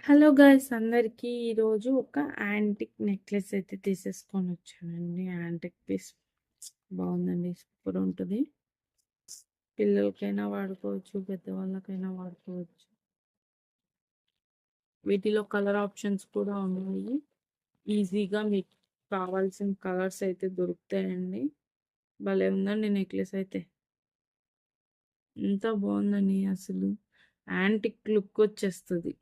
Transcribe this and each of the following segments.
Hello guys అందరికీ ఈరోజు ఒక యాంటిక్ నెక్లెస్ అయితే తీసేసుకొని వచ్చానండి. యాంటిక్ పీస్ బాగుందండి, సూపర్ ఉంటుంది. పిల్లలకైనా వాడుకోవచ్చు, పెద్దవాళ్ళకైనా వాడుకోవచ్చు. వీటిలో కలర్ ఆప్షన్స్ కూడా ఉన్నాయి. ఈజీగా మీకు కావాల్సిన కలర్స్ అయితే దొరుకుతాయండి. భలే ఉందండి నెక్లెస్ అయితే. ఎంత బాగుందండి, అసలు యాంటిక్ లుక్ వచ్చేస్తుంది.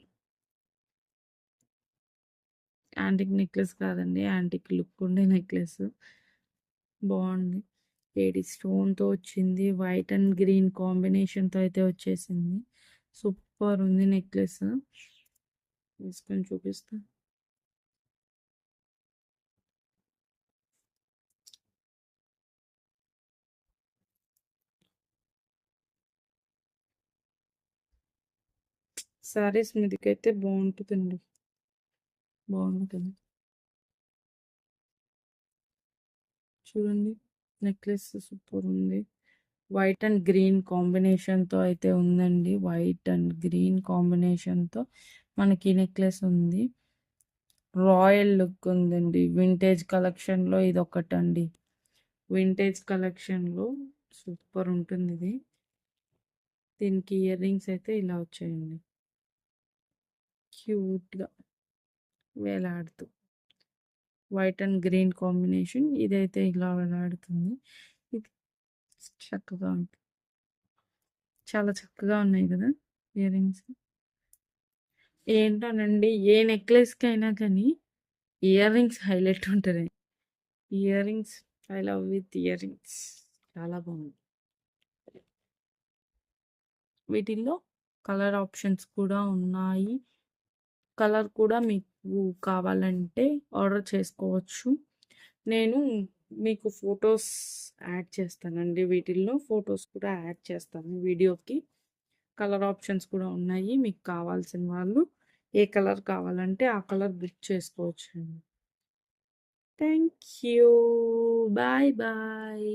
యాంటిక్ నెక్లెస్ కాదండి, యాంటిక్ లుక్ ఉండే నెక్లెస్. బాగుంది. ఏడి స్టోన్తో వచ్చింది, వైట్ అండ్ గ్రీన్ కాంబినేషన్తో అయితే వచ్చేసింది. సూపర్ ఉంది నెక్లెస్. వేసుకొని చూపిస్తా. సారీస్ మీదకైతే బాగుంటుందండి. బాగుంది కదా, చూడండి నెక్లెస్ సూపర్ ఉంది. వైట్ అండ్ గ్రీన్ కాంబినేషన్తో అయితే ఉందండి. వైట్ అండ్ గ్రీన్ కాంబినేషన్తో మనకి నెక్లెస్ ఉంది. రాయల్ లుక్ ఉందండి. వింటేజ్ కలెక్షన్లో ఇది ఒకటండి. వింటేజ్ కలెక్షన్లో సూపర్ ఉంటుంది ఇది. దీనికి ఇయర్ రింగ్స్ అయితే ఇలా వచ్చాయండి, క్యూట్గా వేలాడుతూ. వైట్ అండ్ గ్రీన్ కాంబినేషన్, ఇదైతే ఇలా వేలాడుతుంది. ఇది చక్కగా ఉంటుంది, చాలా చక్కగా ఉన్నాయి కదా ఇయర్ రింగ్స్. ఏంటోనండి, ఏ నెక్లెస్కి అయినా కానీ ఇయర్ రింగ్స్ హైలైట్ ఉంటుంది. Ear rings, I love with ear rings. చాలా బాగుంది. వీటిల్లో కలర్ ఆప్షన్స్ కూడా ఉన్నాయి. కలర్ కూడా మీకు కావాలంటే ఆర్డర్ చేసుకోవచ్చు. నేను మీకు ఫొటోస్ యాడ్ చేస్తానండి. వీటిల్లో ఫొటోస్ కూడా యాడ్ చేస్తాను వీడియోకి. కలర్ ఆప్షన్స్ కూడా ఉన్నాయి. మీకు కావాల్సిన వాళ్ళు ఏ కలర్ కావాలంటే ఆ కలర్ బుక్ చేసుకోవచ్చు. Thank you. Bye bye.